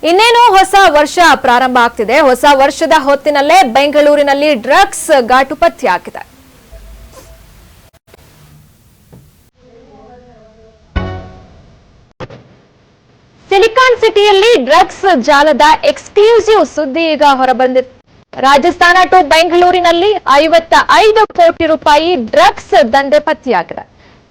ಇನ್ನೇನು ಹೊಸ ವರ್ಷ ಪ್ರಾರಂಭ ಆಗ್ತಿದೆ. ಹೊಸ ವರ್ಷದ ಹೊತ್ತಿನಲ್ಲೇ ಬೆಂಗಳೂರಿನಲ್ಲಿ ಡ್ರಗ್ಸ್ ಘಾಟು ಪತ್ತೆಯಾಗಿದೆ. ಸಿಲಿಕಾನ್ ಸಿಟಿಯಲ್ಲಿ ಡ್ರಗ್ಸ್ ಜಾಲದ ಎಕ್ಸ್ಕ್ಲೂಸಿವ್ ಸುದ್ದಿ ಈಗ ಹೊರಬಂದಿದೆ. ರಾಜಸ್ಥಾನ ಟು ಬೆಂಗಳೂರಿನಲ್ಲಿ 55 ಕೋಟಿ ರೂಪಾಯಿ ಡ್ರಗ್ಸ್ ದಂಧೆ ಪತ್ತೆಯಾಗಿದೆ.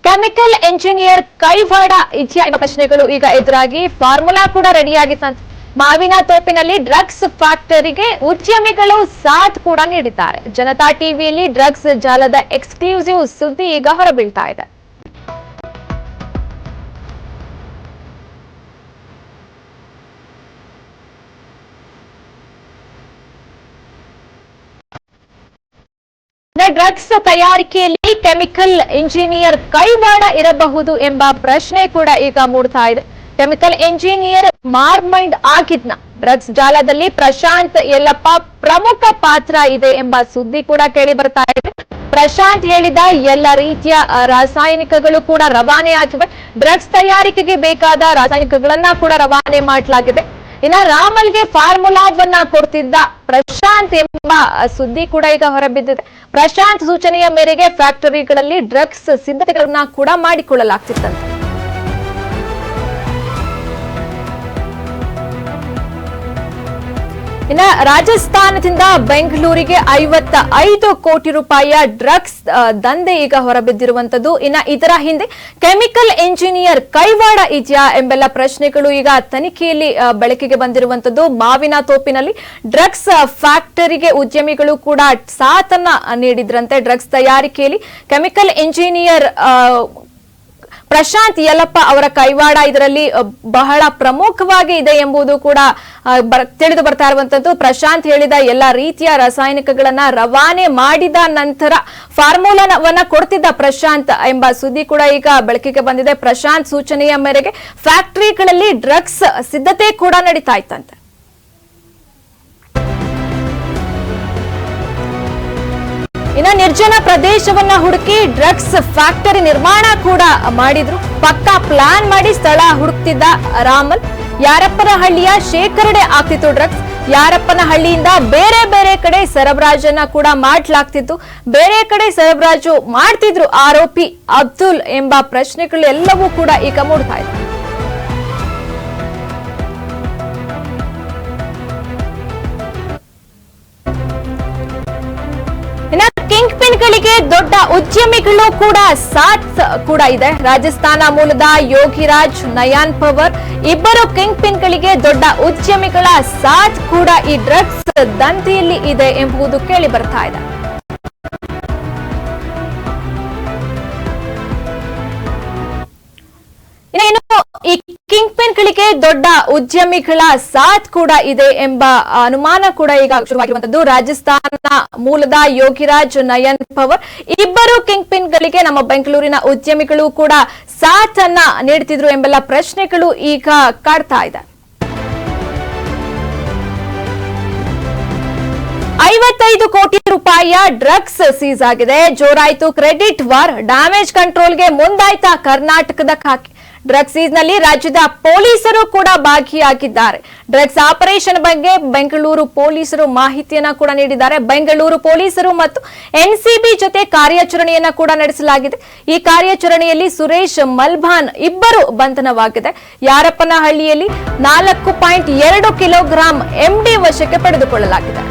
ಕೆಮಿಕಲ್ ಎಂಜಿನಿಯರ್ ಕೈವಾಡ ಇದೆಯಾ ಎಂಬ ಪ್ರಶ್ನೆಗಳು ಈಗ ಎದುರಾಗಿ ಫಾರ್ಮುಲಾ ಕೂಡ ರೆಡಿಯಾಗಿತ್ತಂತೆ. ಮಾವಿನ ತೋಪಿನಲ್ಲಿ ಡ್ರಗ್ಸ್ ಫ್ಯಾಕ್ಟರಿಗೆ ಉದ್ಯಮಿಗಳು ಸಾಥ್ ಕೂಡ ನೀಡಿದ್ದಾರೆ. ಜನತಾ ಟಿವಿಯಲ್ಲಿ ಡ್ರಗ್ಸ್ ಜಾಲದ ಎಕ್ಸ್ಕ್ಲೂಸಿವ್ ಸುದ್ದಿ ಈಗ ಹೊರಬೀಳ್ತಾ ಇದೆ. ಡ್ರಗ್ಸ್ ತಯಾರಿಕೆಯಲ್ಲಿ ಕೆಮಿಕಲ್ ಇಂಜಿನಿಯರ್ ಕೈವಾಡ ಇರಬಹುದು ಎಂಬ ಪ್ರಶ್ನೆ ಕೂಡ ಈಗ ಮೂಡ್ತಾ ಇದೆ. ಕೆಮಿಕಲ್ ಇಂಜಿನಿಯರ್ ಮಾರ್ಮೈಂಡ್ ಆಗಿದ್ನ ಡ್ರಗ್ಸ್ ಜಾಲದಲ್ಲಿ ಪ್ರಶಾಂತ್ ಯಲ್ಲಪ್ಪ ಪ್ರಮುಖ ಪಾತ್ರ ಇದೆ ಎಂಬ ಸುದ್ದಿ ಕೂಡ ಕೇಳಿ ಬರ್ತಾ ಇದೆ. ಪ್ರಶಾಂತ್ ಹೇಳಿದ ಎಲ್ಲ ರೀತಿಯ ರಾಸಾಯನಿಕಗಳು ಕೂಡ ರವಾನೆ ಆಗಿವೆ. ಡ್ರಗ್ಸ್ ತಯಾರಿಕೆಗೆ ಬೇಕಾದ ರಾಸಾಯನಿಕಗಳನ್ನ ಕೂಡ ರವಾನೆ ಮಾಡಲಾಗಿದೆ. ಇನ್ನ ರಾಮಲ್ಗೆ ಫಾರ್ಮುಲಾವನ್ನ ಕೊಡ್ತಿದ್ದ ಪ್ರಶಾಂತ್ ಎಂಬ ಸುದ್ದಿ ಕೂಡ ಈಗ ಹೊರಬಿದ್ದಿದೆ. ಪ್ರಶಾಂತ್ ಸೂಚನೆಯ ಮೇರೆಗೆ ಫ್ಯಾಕ್ಟರಿಗಳಲ್ಲಿ ಡ್ರಗ್ಸ್ ಸಿದ್ಧತೆಗಳನ್ನ ಕೂಡ ಮಾಡಿಕೊಳ್ಳಲಾಗ್ತಿತ್ತಂತೆ. ಇನ್ನ ರಾಜಸ್ಥಾನದಿಂದ ಬೆಂಗಳೂರಿಗೆ 55 ಕೋಟಿ ರೂಪಾಯಿಯ ಡ್ರಗ್ಸ್ ದಂಧೆ ಈಗ ಹೊರಬಿದ್ದಿರುವಂತದ್ದು. ಇನ್ನ ಇದರ ಹಿಂದೆ ಕೆಮಿಕಲ್ ಇಂಜಿನಿಯರ್ ಕೈವಾಡ ಇದೆಯಾ ಎಂಬೆಲ್ಲ ಪ್ರಶ್ನೆಗಳು ಈಗ ತನಿಖೆಯಲ್ಲಿ ಬೆಳಕಿಗೆ ಬಂದಿರುವಂತದ್ದು. ಮಾವಿನ ತೋಪಿನಲ್ಲಿ ಡ್ರಗ್ಸ್ ಫ್ಯಾಕ್ಟರಿಗೆ ಉದ್ಯಮಿಗಳು ಕೂಡ ಸಾಥನ್ನ ನೀಡಿದ್ರಂತೆ. ಡ್ರಗ್ಸ್ ತಯಾರಿಕೆಯಲ್ಲಿ ಕೆಮಿಕಲ್ ಇಂಜಿನಿಯರ್ ಪ್ರಶಾಂತ್ ಯಲ್ಲಪ್ಪ ಅವರ ಕೈವಾಡ ಇದರಲ್ಲಿ ಬಹಳ ಪ್ರಮುಖವಾಗಿ ಇದೆ ಎಂಬುದು ಕೂಡ ತಿಳಿದು ಬರ್ತಾ ಇರುವಂತದ್ದು. ಪ್ರಶಾಂತ್ ಹೇಳಿದ ಎಲ್ಲ ರೀತಿಯ ರಾಸಾಯನಿಕಗಳನ್ನ ರವಾನೆ ಮಾಡಿದ ನಂತರ ಫಾರ್ಮುಲಾವನ್ನ ಕೊಡ್ತಿದ್ದ ಪ್ರಶಾಂತ್ ಎಂಬ ಸುದ್ದಿ ಕೂಡ ಈಗ ಬೆಳಕಿಗೆ ಬಂದಿದೆ. ಪ್ರಶಾಂತ್ ಸೂಚನೆಯ ಮೇರೆಗೆ ಫ್ಯಾಕ್ಟರಿಗಳಲ್ಲಿ ಡ್ರಗ್ಸ್ ಸಿದ್ಧತೆ ಕೂಡ ನಡೀತಾ ಇತ್ತಂತೆ. ಇನ್ನು ನಿರ್ಜನ ಪ್ರದೇಶವನ್ನ ಹುಡುಕಿ ಡ್ರಗ್ಸ್ ಫ್ಯಾಕ್ಟರಿ ನಿರ್ಮಾಣ ಕೂಡ ಮಾಡಿದ್ರು. ಪಕ್ಕಾ ಪ್ಲಾನ್ ಮಾಡಿ ಸ್ಥಳ ಹುಡುಕ್ತಿದ್ದ ರಾಮಲ್. ಯಾರಪ್ಪನಹಳ್ಳಿಯ ಶೇಖರಣೆ ಆಗ್ತಿತ್ತು ಡ್ರಗ್ಸ್. ಯಾರಪ್ಪನಹಳ್ಳಿಯಿಂದ ಬೇರೆ ಬೇರೆ ಕಡೆ ಸರಬರಾಜನ್ನ ಕೂಡ ಮಾಡಲಾಗ್ತಿತ್ತು. ಬೇರೆ ಕಡೆ ಸರಬರಾಜು ಮಾಡ್ತಿದ್ರು ಆರೋಪಿ ಅಬ್ದುಲ್ ಎಂಬ ಪ್ರಶ್ನೆಗಳು ಎಲ್ಲವೂ ಕೂಡ ಈಗ ಮೂಡ್ತಾ ಇದೆ. ಕಿಂಗ್ ಪಿನ್ಗಳಿಗೆ ದೊಡ್ಡ ಉದ್ಯಮಿಗಳು ಕೂಡ ಸಾಥ್ ಕೂಡ ಇದೆ. ರಾಜಸ್ಥಾನ ಮೂಲದ ಯೋಗಿರಾಜ್, ನಯಾನ್ ಪವರ್ ಇಬ್ಬರು ಕಿಂಗ್ ಪಿನ್ಗಳಿಗೆ ದೊಡ್ಡ ಉದ್ಯಮಿಗಳ ಸಾಥ್ ಕೂಡ ಈ ಡ್ರಗ್ಸ್ ದಂಧೆಯಲ್ಲಿ ಇದೆ ಎಂಬುದು ಕೇಳಿ ಬರ್ತಾ ಇದೆ. ಇನ್ನು ಈ ಕಿಂಗ್ ಪಿನ್ಗಳಿಗೆ ದೊಡ್ಡ ಉದ್ಯಮಿಗಳ ಸಾಥ್ ಕೂಡ ಇದೆ ಎಂಬ ಅನುಮಾನ ಕೂಡ ಈಗ ಶುರುವಾಗಿರುವಂತದ್ದು. ರಾಜಸ್ಥಾನ ಮೂಲದ ಯೋಗಿರಾಜ್, ನಯನ್ ಪವರ್ ಇಬ್ಬರು ಕಿಂಗ್ ಪಿನ್ಗಳಿಗೆ ನಮ್ಮ ಬೆಂಗಳೂರಿನ ಉದ್ಯಮಿಗಳು ಕೂಡ ಸಾಥ್ ಅನ್ನ ನೀಡುತ್ತಿದ್ರು ಎಂಬೆಲ್ಲ ಪ್ರಶ್ನೆಗಳು ಈಗ ಕಾಡ್ತಾ ಇದೆ. 55 ಕೋಟಿ ರೂಪಾಯಿಯ ಡ್ರಗ್ಸ್ ಸೀಸ್ ಆಗಿದೆ. ಜೋರಾಯಿತು ಕ್ರೆಡಿಟ್ ವಾರ್. ಡ್ಯಾಮೇಜ್ ಕಂಟ್ರೋಲ್ಗೆ ಮುಂದಾಯ್ತಾ ಕರ್ನಾಟಕದ ಖಾಕಿ. ಡ್ರಗ್ಸ್ ಸೀಸ್ನಲ್ಲಿ ರಾಜ್ಯದ ಪೊಲೀಸರು ಕೂಡ ಭಾಗಿಯಾಗಿದ್ದಾರೆ. ಡ್ರಗ್ಸ್ ಆಪರೇಷನ್ ಬಗ್ಗೆ ಬೆಂಗಳೂರು ಪೊಲೀಸರು ಮಾಹಿತಿಯನ್ನ ಕೂಡ ನೀಡಿದ್ದಾರೆ. ಬೆಂಗಳೂರು ಪೊಲೀಸರು ಮತ್ತು ಎನ್ಸಿಬಿ ಜೊತೆ ಕಾರ್ಯಾಚರಣೆಯನ್ನ ಕೂಡ ನಡೆಸಲಾಗಿದೆ. ಈ ಕಾರ್ಯಾಚರಣೆಯಲ್ಲಿ ಸುರೇಶ್ ಮಲ್ಭಾನ್ ಇಬ್ಬರು ಬಂಧನವಾಗಿದೆ. ಯಾರಪ್ಪನಹಳ್ಳಿಯಲ್ಲಿ 4.2 ಕಿಲೋಗ್ರಾಂ ಎಂಡಿ ವಶಕ್ಕೆ ಪಡೆದುಕೊಳ್ಳಲಾಗಿದೆ.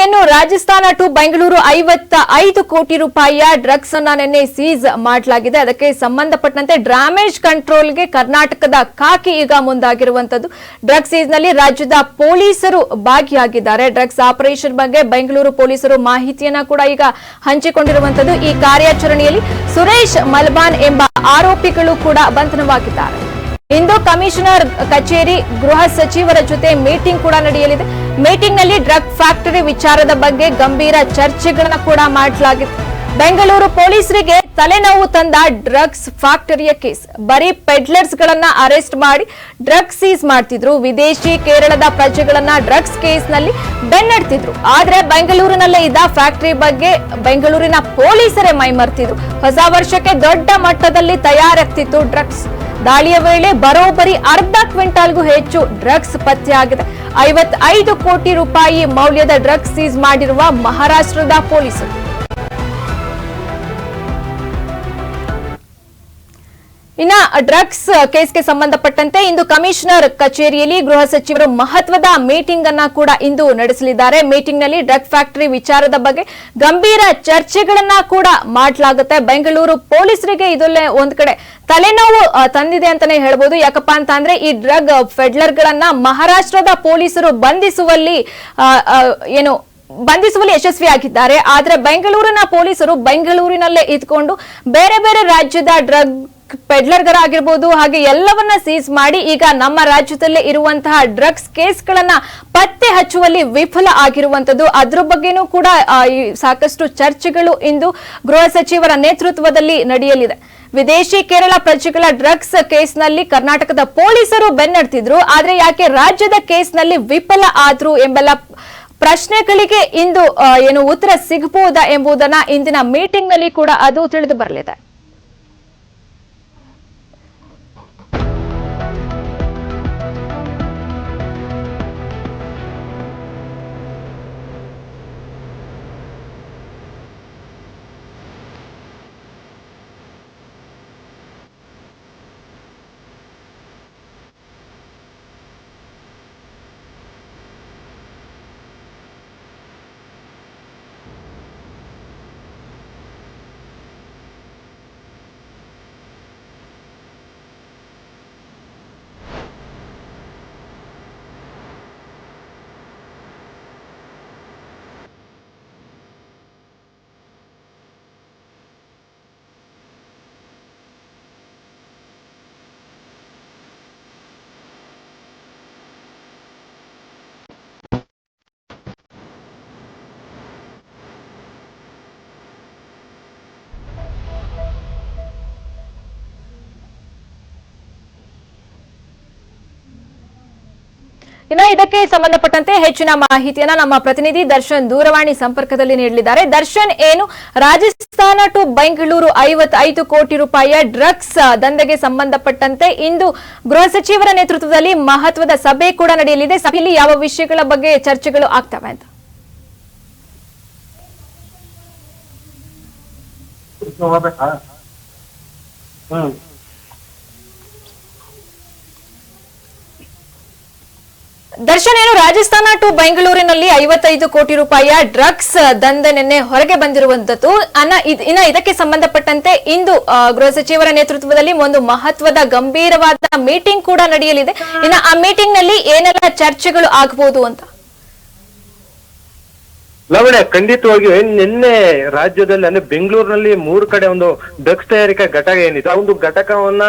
ಇನ್ನು ರಾಜಸ್ಥಾನ ಟು ಬೆಂಗಳೂರು 55 ಕೋಟಿ ರೂಪಾಯಿಯ ಡ್ರಗ್ಸ್ ಅನ್ನ ನಿನ್ನೆ ಸೀಸ್ ಮಾಡಲಾಗಿದೆ. ಅದಕ್ಕೆ ಸಂಬಂಧಪಟ್ಟಂತೆ ಡ್ಯಾಮೇಜ್ ಕಂಟ್ರೋಲ್ಗೆ ಕರ್ನಾಟಕದ ಖಾಕಿ ಈಗ ಮುಂದಾಗಿರುವಂತದ್ದು. ಡ್ರಗ್ಸ್ ಸೀಸ್ ನಲ್ಲಿ ರಾಜ್ಯದ ಪೊಲೀಸರು ಭಾಗಿಯಾಗಿದ್ದಾರೆ. ಡ್ರಗ್ಸ್ ಆಪರೇಷನ್ ಬಗ್ಗೆ ಬೆಂಗಳೂರು ಪೊಲೀಸರು ಮಾಹಿತಿಯನ್ನ ಕೂಡ ಈಗ ಹಂಚಿಕೊಂಡಿರುವಂತದ್ದು. ಈ ಕಾರ್ಯಾಚರಣೆಯಲ್ಲಿ ಸುರೇಶ್ ಮಲ್ಬಾನ್ ಎಂಬ ಆರೋಪಿಗಳು ಕೂಡ ಬಂಧನವಾಗಿದ್ದಾರೆ. ಇಂದು ಕಮಿಷನರ್ ಕಚೇರಿ ಗೃಹ ಸಚಿವರ ಜೊತೆ ಮೀಟಿಂಗ್ ಕೂಡ ನಡೆಯಲಿದೆ. ಮೀಟಿಂಗ್ ನಲ್ಲಿ ಡ್ರಗ್ ಫ್ಯಾಕ್ಟರಿ ವಿಚಾರದ ಬಗ್ಗೆ ಗಂಭೀರ ಚರ್ಚೆಗಳನ್ನ ಕೂಡ ಮಾಡಲಾಗಿದೆ. ಬೆಂಗಳೂರು ಪೊಲೀಸರಿಗೆ ತಲೆನೋವು ತಂದ ಡ್ರಗ್ಸ್ ಫ್ಯಾಕ್ಟರಿಯ ಕೇಸ್. ಬರೀ ಪೆಡ್ಲರ್ಸ್ ಗಳನ್ನ ಅರೆಸ್ಟ್ ಮಾಡಿ ಡ್ರಗ್ಸ್ ಸೀಸ್ ಮಾಡ್ತಿದ್ರು. ವಿದೇಶಿ ಕೇರಳದ ಪ್ರಜೆಗಳನ್ನ ಡ್ರಗ್ಸ್ ಕೇಸ್ನಲ್ಲಿ ಬೆನ್ನಡ್ತಿದ್ರು. ಆದ್ರೆ ಬೆಂಗಳೂರಿನಲ್ಲೇ ಇದ್ದ ಫ್ಯಾಕ್ಟರಿ ಬಗ್ಗೆ ಬೆಂಗಳೂರಿನ ಪೊಲೀಸರೇ ಮೈಮರ್ತಿದ್ರು. ಹೊಸ ವರ್ಷಕ್ಕೆ ದೊಡ್ಡ ಮಟ್ಟದಲ್ಲಿ ತಯಾರಾಗ್ತಿತ್ತು ಡ್ರಗ್ಸ್. ದಾಳಿಯ ವೇಳೆ ಬರೋಬ್ಬರಿ ಅರ್ಧ ಕ್ವಿಂಟಾಲ್ಗೂ ಹೆಚ್ಚು ಡ್ರಗ್ಸ್ ಪತ್ತೆಯಾಗಿದೆ. 55 ಕೋಟಿ ರೂಪಾಯಿ ಮೌಲ್ಯದ ಡ್ರಗ್ಸ್ ಸೀಸ್ ಮಾಡಿರುವ ಮಹಾರಾಷ್ಟ್ರದ ಪೊಲೀಸರು. ಇನ್ನ ಡ್ರಗ್ಸ್ ಕೇಸ್ಗೆ ಸಂಬಂಧಪಟ್ಟಂತೆ ಇಂದು ಕಮಿಷನರ್ ಕಚೇರಿಯಲ್ಲಿ ಗೃಹ ಸಚಿವರು ಮಹತ್ವದ ಮೀಟಿಂಗ್ ಅನ್ನ ಕೂಡ ಇಂದು ನಡೆಸಲಿದ್ದಾರೆ. ಮೀಟಿಂಗ್ ನಲ್ಲಿ ಡ್ರಗ್ ಫ್ಯಾಕ್ಟರಿ ವಿಚಾರದ ಬಗ್ಗೆ ಗಂಭೀರ ಚರ್ಚೆಗಳನ್ನ ಕೂಡ ಮಾಡಲಾಗುತ್ತೆ. ಬೆಂಗಳೂರು ಪೊಲೀಸರಿಗೆ ಇದೊಳ್ಳೆ ಒಂದ್ ಕಡೆ ತಲೆನೋವು ತಂದಿದೆ ಅಂತಾನೆ ಹೇಳ್ಬೋದು. ಯಾಕಪ್ಪ ಅಂತ ಅಂದ್ರೆ ಈ ಡ್ರಗ್ ಫೆಡ್ಲರ್ ಗಳನ್ನ ಮಹಾರಾಷ್ಟ್ರದ ಪೊಲೀಸರು ಬಂಧಿಸುವಲ್ಲಿ ಯಶಸ್ವಿಯಾಗಿದ್ದಾರೆ. ಆದ್ರೆ ಬೆಂಗಳೂರಿನ ಪೊಲೀಸರು ಬೆಂಗಳೂರಿನಲ್ಲೇ ಇದ್ಕೊಂಡು ಬೇರೆ ಬೇರೆ ರಾಜ್ಯದ ಡ್ರಗ್ ಪೆಡ್ಲರ್ಗಳಾಗಿರ್ಬೋದು ಹಾಗೆ ಎಲ್ಲವನ್ನ ಸೀಸ್ ಮಾಡಿ ಈಗ ನಮ್ಮ ರಾಜ್ಯದಲ್ಲೇ ಇರುವಂತಹ ಡ್ರಗ್ಸ್ ಕೇಸ್ಗಳನ್ನ ಪತ್ತೆ ಹಚ್ಚುವಲ್ಲಿ ವಿಫಲ ಆಗಿರುವಂತದ್ದು. ಅದ್ರ ಬಗ್ಗೆನೂ ಕೂಡ ಸಾಕಷ್ಟು ಚರ್ಚೆಗಳು ಇಂದು ಗೃಹ ಸಚಿವರ ನೇತೃತ್ವದಲ್ಲಿ ನಡೆಯಲಿದೆ. ವಿದೇಶಿ ಕೇರಳ ಪ್ರಜೆಗಳ ಡ್ರಗ್ಸ್ ಕೇಸ್ನಲ್ಲಿ ಕರ್ನಾಟಕದ ಪೊಲೀಸರು ಬೆನ್ನಡ್ತಿದ್ರು. ಆದ್ರೆ ಯಾಕೆ ರಾಜ್ಯದ ಕೇಸ್ನಲ್ಲಿ ವಿಫಲ ಆದ್ರು ಎಂಬೆಲ್ಲ ಪ್ರಶ್ನೆಗಳಿಗೆ ಇಂದು ಉತ್ತರ ಸಿಗಬಹುದಾ ಎಂಬುದನ್ನ ಇಂದಿನ ಮೀಟಿಂಗ್ ನಲ್ಲಿ ಕೂಡ ಅದು ತಿಳಿದು ಬರಲಿದೆ. ಇನ್ನ ಇದಕ್ಕೆ ಸಂಬಂಧಪಟ್ಟಂತೆ ಹೆಚ್ಚಿನ ಮಾಹಿತಿಯನ್ನ ನಮ್ಮ ಪ್ರತಿನಿಧಿ ದರ್ಶನ್ ದೂರವಾಣಿ ಸಂಪರ್ಕದಲ್ಲಿ ನೀಡಲಿದ್ದಾರೆ. ದರ್ಶನ್, ಏನು ರಾಜಸ್ಥಾನ ಟು ಬೆಂಗಳೂರು 55 ಕೋಟಿ ರೂಪಾಯಿಯ ಡ್ರಗ್ಸ್ ದಂಧೆಗೆ ಸಂಬಂಧಪಟ್ಟಂತೆ ಇಂದು ಗೃಹ ಸಚಿವರ ನೇತೃತ್ವದಲ್ಲಿ ಮಹತ್ವದ ಸಭೆ ಕೂಡ ನಡೆಯಲಿದೆ. ಸಭೆಯಲ್ಲಿ ಯಾವ ವಿಷಯಗಳ ಬಗ್ಗೆ ಚರ್ಚೆಗಳು ಆಗ್ತವೆ ಅಂತ? ದರ್ಶನ್, ಏನು ರಾಜಸ್ಥಾನ ಟು ಬೆಂಗಳೂರಿನಲ್ಲಿ 55 ಕೋಟಿ ರೂಪಾಯಿಯ ಡ್ರಗ್ಸ್ ದಂಧೆ ನಿನ್ನೆ ಹೊರಗೆ ಬಂದಿರುವಂತದ್ದು. ಇನ್ನ ಇದಕ್ಕೆ ಸಂಬಂಧಪಟ್ಟಂತೆ ಇಂದು ಗೃಹ ಸಚಿವರ ನೇತೃತ್ವದಲ್ಲಿ ಒಂದು ಮಹತ್ವದ ಗಂಭೀರವಾದ ಮೀಟಿಂಗ್ ಕೂಡ ನಡೆಯಲಿದೆ. ಇನ್ನು ಆ ಮೀಟಿಂಗ್ ನಲ್ಲಿ ಏನೆಲ್ಲ ಚರ್ಚೆಗಳು ಆಗಬಹುದು ಅಂತ? ಲವಣೆ, ಖಂಡಿತವಾಗಿಯೂ ನಿನ್ನೆ ರಾಜ್ಯದಲ್ಲಿ ಅಂದ್ರೆ ಬೆಂಗಳೂರಿನಲ್ಲಿ 3 ಕಡೆ ಒಂದು ಡ್ರಗ್ಸ್ ತಯಾರಿಕಾ ಘಟಕ ಏನಿದೆ ಆ ಒಂದು ಘಟಕವನ್ನ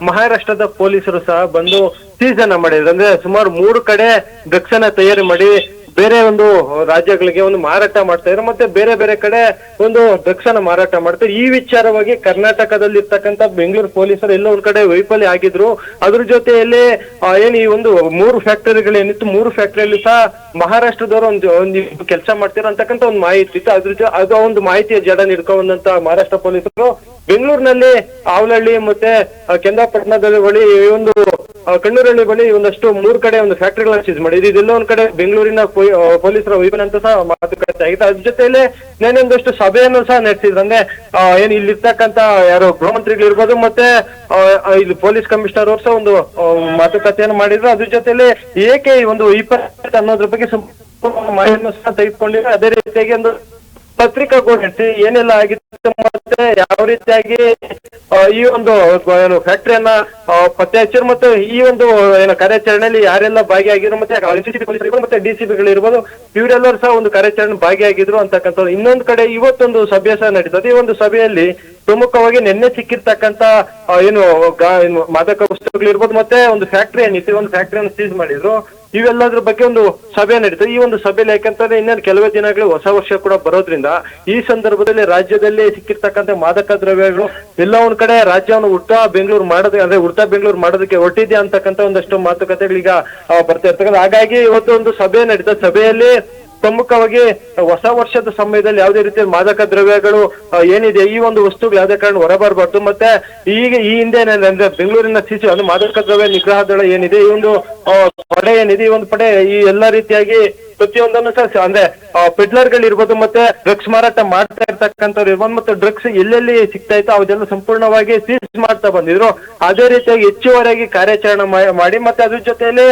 ಮಹಾರಾಷ್ಟ್ರದ ಪೊಲೀಸರು ಸಹ ಬಂದು ಸೀಸ್ ಅನ್ನ ಮಾಡಿದ್ರು. ಅಂದ್ರೆ ಸುಮಾರು 3 ಕಡೆ ಡ್ರಗ್ಸ್ ಅನ್ನ ತಯಾರಿ ಮಾಡಿ ಬೇರೆ ಒಂದು ರಾಜ್ಯಗಳಿಗೆ ಒಂದು ಮಾರಾಟ ಮಾಡ್ತಾ ಇದ್ರು, ಮತ್ತೆ ಬೇರೆ ಬೇರೆ ಕಡೆ ಒಂದು ಡ್ರಗ್ಸ್ ಅನ್ನ ಮಾರಾಟ ಮಾಡ್ತಾರೆ. ಈ ವಿಚಾರವಾಗಿ ಕರ್ನಾಟಕದಲ್ಲಿ ಇರ್ತಕ್ಕಂಥ ಬೆಂಗಳೂರು ಪೊಲೀಸರು ಎಲ್ಲ ಒಂದ್ ಕಡೆ ವೈಫಲ್ಯ ಆಗಿದ್ರು. ಅದ್ರ ಜೊತೆಯಲ್ಲಿ ಈ ಒಂದು 3 ಫ್ಯಾಕ್ಟರಿಗಳು ಏನಿತ್ತು, 3 ಫ್ಯಾಕ್ಟರಿಯಲ್ಲಿ ಸಹ ಮಹಾರಾಷ್ಟ್ರದವರು ಒಂದು ಕೆಲಸ ಮಾಡ್ತಿರೋ ಅಂತಕ್ಕಂಥ ಒಂದು ಮಾಹಿತಿ ಇತ್ತು. ಅದು ಒಂದು ಮಾಹಿತಿಯ ಜಡ ನೀಡ್ಕೊಂಡಂತ ಮಹಾರಾಷ್ಟ್ರ ಪೊಲೀಸರು ಬೆಂಗಳೂರಿನಲ್ಲಿ ಆವಲಹಳ್ಳಿ ಮತ್ತೆ ಕೆಂದಾಪಟ್ಟಣದ ಬಳಿ ಒಂದು ಕಣ್ಣೂರಳ್ಳಿ ಬಳಿ ಒಂದಷ್ಟು 3 ಕಡೆ ಒಂದು ಫ್ಯಾಕ್ಟರಿಗಳನ್ನ ಸೀಸ್ ಮಾಡಿದ್ರು. ಇದೆಲ್ಲ ಒಂದ್ ಕಡೆ ಬೆಂಗಳೂರಿನ ಪೊಲೀಸರ ವೈಫಲ್ಯ ಅಂತ ಸಹ ಮಾತುಕತೆ ಆಗಿದೆ. ಅದ್ರ ಜೊತೆಯಲ್ಲಿ ನೆನೆ ಒಂದಷ್ಟು ಸಭೆಯನ್ನು ಸಹ ನಡೆಸಿದ್ರು. ಅಂದ್ರೆ ಇಲ್ಲಿರ್ತಕ್ಕಂತ ಯಾರು ಗೃಹ ಮಂತ್ರಿಗಳು ಇರ್ಬೋದು ಮತ್ತೆ ಇಲ್ಲಿ ಪೊಲೀಸ್ ಕಮಿಷನರ್ ಅವರು ಸಹ ಒಂದು ಮಾತುಕತೆಯನ್ನು ಮಾಡಿದ್ರು. ಅದ್ರ ಜೊತೆಯಲ್ಲಿ ಏಕೆ ಈ ಒಂದು 20 ಅನ್ನೋದ್ರ ಬಗ್ಗೆ ಮಾಹಿತಿಯನ್ನು ಸಹ ತೆಗೆದುಕೊಂಡಿದ್ರು. ಅದೇ ರೀತಿಯಾಗಿ ಒಂದು ಪತ್ರಿಕಾಗೋಷ್ಠಿ ನಡೆಸಿ ಏನೆಲ್ಲ ಆಗಿತ್ತು ಮತ್ತೆ ಯಾವ ರೀತಿಯಾಗಿ ಈ ಒಂದು ಫ್ಯಾಕ್ಟರಿಯನ್ನ ಪತ್ತೆ ಹಚ್ಚಿರು ಮತ್ತೆ ಈ ಒಂದು ಕಾರ್ಯಾಚರಣೆಯಲ್ಲಿ ಯಾರೆಲ್ಲ ಭಾಗಿಯಾಗಿದ್ರು ಮತ್ತೆ ಪೊಲೀಸರು ಮತ್ತೆ ಡಿಸಿಪಿಗಳಿರ್ಬೋದು ಇವರೆಲ್ಲರೂ ಸಹ ಒಂದು ಕಾರ್ಯಾಚರಣೆ ಭಾಗಿಯಾಗಿದ್ರು ಅಂತಕ್ಕಂಥದ್ದು. ಇನ್ನೊಂದು ಕಡೆ ಇವತ್ತೊಂದು ಸಭೆ ಸಹ ನಡೀತದೆ. ಈ ಒಂದು ಸಭೆಯಲ್ಲಿ ಪ್ರಮುಖವಾಗಿ ನಿನ್ನೆ ಸಿಕ್ಕಿರ್ತಕ್ಕಂತ ಮಾದಕ ವಸ್ತುಗಳಿರ್ಬೋದು ಮತ್ತೆ ಒಂದು ಫ್ಯಾಕ್ಟರಿ ಏನಿತ್ತು, ಒಂದು ಫ್ಯಾಕ್ಟರಿಯನ್ನು ಸೀಸ್ ಮಾಡಿದ್ರು. ಇವೆಲ್ಲದ್ರ ಬಗ್ಗೆ ಒಂದು ಸಭೆ ನಡೀತದೆ. ಈ ಒಂದು ಸಭೆಯಲ್ಲಿ ಯಾಕಂತಂದ್ರೆ ಇನ್ನೇನು ಕೆಲವೇ ದಿನಗಳು ಹೊಸ ವರ್ಷ ಕೂಡ ಬರೋದ್ರಿಂದ ಈ ಸಂದರ್ಭದಲ್ಲಿ ರಾಜ್ಯದಲ್ಲಿ ಸಿಕ್ಕಿರ್ತಕ್ಕಂಥ ಮಾದಕ ದ್ರವ್ಯಗಳು ಎಲ್ಲ ಒಂದ್ ಕಡೆ ರಾಜ್ಯವನ್ನು ಉಡ್ತಾ ಬೆಂಗಳೂರು ಮಾಡೋದಕ್ಕೆ ಹೊರಟಿದ್ಯಾ ಅಂತಕ್ಕಂಥ ಒಂದಷ್ಟು ಮಾತುಕತೆಗಳೀಗ ಬರ್ತಾ ಇರ್ತಕ್ಕಂಥ. ಹಾಗಾಗಿ ಇವತ್ತು ಒಂದು ಸಭೆ ನಡೀತಾ, ಸಭೆಯಲ್ಲಿ ಪ್ರಮುಖವಾಗಿ ಹೊಸ ವರ್ಷದ ಸಮಯದಲ್ಲಿ ಯಾವುದೇ ರೀತಿಯ ಮಾದಕ ದ್ರವ್ಯಗಳು ಏನಿದೆ ಈ ಒಂದು ವಸ್ತುಗಳು ಯಾವುದೇ ಕಾರಣ ಹೊರಬರಬಾರ್ದು. ಮತ್ತೆ ಈಗ ಈ ಹಿಂದೆ ಅಂದ್ರೆ ಬೆಂಗಳೂರಿನ ಸಿಸಿ ಅಂದ್ರೆ ಮಾದಕ ದ್ರವ್ಯ ನಿಗ್ರಹ ದಳ ಏನಿದೆ, ಈ ಒಂದು ಪಡೆ ಏನಿದೆ, ಈ ಒಂದು ಪಡೆ ಈ ಎಲ್ಲಾ ರೀತಿಯಾಗಿ ಪ್ರತಿಯೊಂದನ್ನು ಸಹ ಅಂದ್ರೆ ಪೆಡ್ಲರ್ಗಳು ಇರ್ಬೋದು, ಮತ್ತೆ ಡ್ರಗ್ಸ್ ಮಾರಾಟ ಮಾಡ್ತಾ ಇರ್ತಕ್ಕಂಥವ್ರು ಇರ್ಬೋದು, ಮತ್ತೆ ಡ್ರಗ್ಸ್ ಎಲ್ಲೆಲ್ಲಿ ಸಿಗ್ತಾ ಇತ್ತು ಅದೆಲ್ಲ ಸಂಪೂರ್ಣವಾಗಿ ಸೀಸ್ ಮಾಡ್ತಾ ಬಂದಿದ್ರು. ಅದೇ ರೀತಿಯಾಗಿ ಹೆಚ್ಚುವರಿಯಾಗಿ ಕಾರ್ಯಾಚರಣೆ ಮಾಡಿ ಮತ್ತೆ ಅದ್ರ ಜೊತೆಯಲ್ಲಿ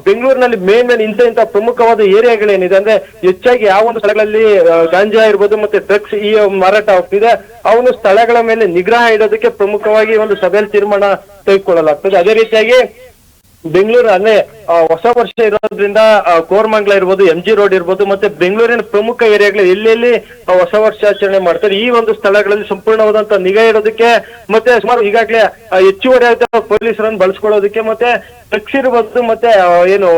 ಬೆಂಗಳೂರಿನಲ್ಲಿ ಮೇನ್ ಇಂಥ ಪ್ರಮುಖವಾದ ಏರಿಯಾಗಳೇನಿದೆ ಅಂದ್ರೆ ಹೆಚ್ಚಾಗಿ ಯಾವ ಒಂದು ಸ್ಥಳಗಳಲ್ಲಿ ಗಾಂಜಾ ಇರ್ಬೋದು ಮತ್ತೆ ಡ್ರಗ್ಸ್ ಈ ಮಾರಾಟ ಆಗ್ತಿದೆ ಅವನು ಸ್ಥಳಗಳ ಮೇಲೆ ನಿಗ್ರಹ ಇಡೋದಕ್ಕೆ ಪ್ರಮುಖವಾಗಿ ಒಂದು ಸಭೆಯಲ್ಲಿ ತೀರ್ಮಾನ ತೆಗೆದುಕೊಳ್ಳಲಾಗ್ತದೆ. ಅದೇ ರೀತಿಯಾಗಿ ಬೆಂಗಳೂರು ಅಂದ್ರೆ ಹೊಸ ವರ್ಷ ಇರೋದ್ರಿಂದ ಕೋರಮಂಗಲ ಇರ್ಬೋದು, MG ರೋಡ್ ಇರ್ಬೋದು, ಮತ್ತೆ ಬೆಂಗಳೂರಿನ ಪ್ರಮುಖ ಏರಿಯಾಗಳು ಎಲ್ಲೆಲ್ಲಿ ಹೊಸ ವರ್ಷಾಚರಣೆ ಮಾಡ್ತಾರೆ ಈ ಒಂದು ಸ್ಥಳಗಳಲ್ಲಿ ಸಂಪೂರ್ಣವಾದಂತ ನಿಗಾ ಇಡೋದಕ್ಕೆ ಮತ್ತೆ ಸುಮಾರು ಈಗಾಗಲೇ ಹೆಚ್ಚುವರಿ ಪೊಲೀಸರನ್ನು ಬಳಸ್ಕೊಳ್ಳೋದಕ್ಕೆ ಮತ್ತೆ ಡ್ರಗ್ಸ್ ಇರ್ಬೋದು ಮತ್ತೆ ಏನು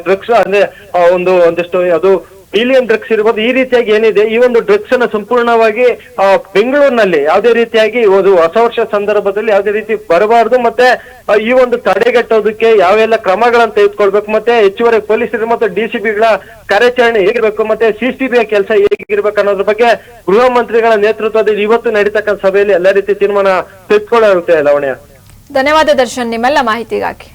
ಡ್ರಗ್ಸ್ ಅಂದ್ರೆ ಒಂದಿಷ್ಟು ಅದು ಇಲಿಯನ್ ಡ್ರಗ್ಸ್ ಇರ್ಬೋದು, ಈ ರೀತಿಯಾಗಿ ಏನಿದೆ ಈ ಒಂದು ಡ್ರಗ್ಸ್ ಅನ್ನ ಸಂಪೂರ್ಣವಾಗಿ ಬೆಂಗಳೂರಿನಲ್ಲಿ ಯಾವುದೇ ರೀತಿಯಾಗಿ ಹೊಸ ವರ್ಷ ಸಂದರ್ಭದಲ್ಲಿ ಯಾವುದೇ ರೀತಿ ಬರಬಾರ್ದು. ಮತ್ತೆ ಈ ಒಂದು ತಡೆಗಟ್ಟೋದಕ್ಕೆ ಯಾವೆಲ್ಲ ಕ್ರಮಗಳನ್ನು ತೆಗೆದುಕೊಳ್ಬೇಕು, ಮತ್ತೆ ಹೆಚ್ಚುವರಿ ಪೊಲೀಸರು ಮತ್ತು DCPಗಳ ಕಾರ್ಯಾಚರಣೆ ಹೇಗಿರ್ಬೇಕು, ಮತ್ತೆ CCTV ಕೆಲಸ ಹೇಗಿರ್ಬೇಕು ಅನ್ನೋದ್ರ ಬಗ್ಗೆ ಗೃಹ ಮಂತ್ರಿಗಳ ನೇತೃತ್ವದಲ್ಲಿ ಇವತ್ತು ನಡೀತಕ್ಕಂಥ ಸಭೆಯಲ್ಲಿ ಎಲ್ಲ ರೀತಿ ತೀರ್ಮಾನ ತೆಗೆದುಕೊಳ್ಳಲಾಗುತ್ತೆ. ಲಾವಣ್ಯ, ಧನ್ಯವಾದ ದರ್ಶನ್ ನಿಮ್ಮೆಲ್ಲ ಮಾಹಿತಿಗಾಗಿ.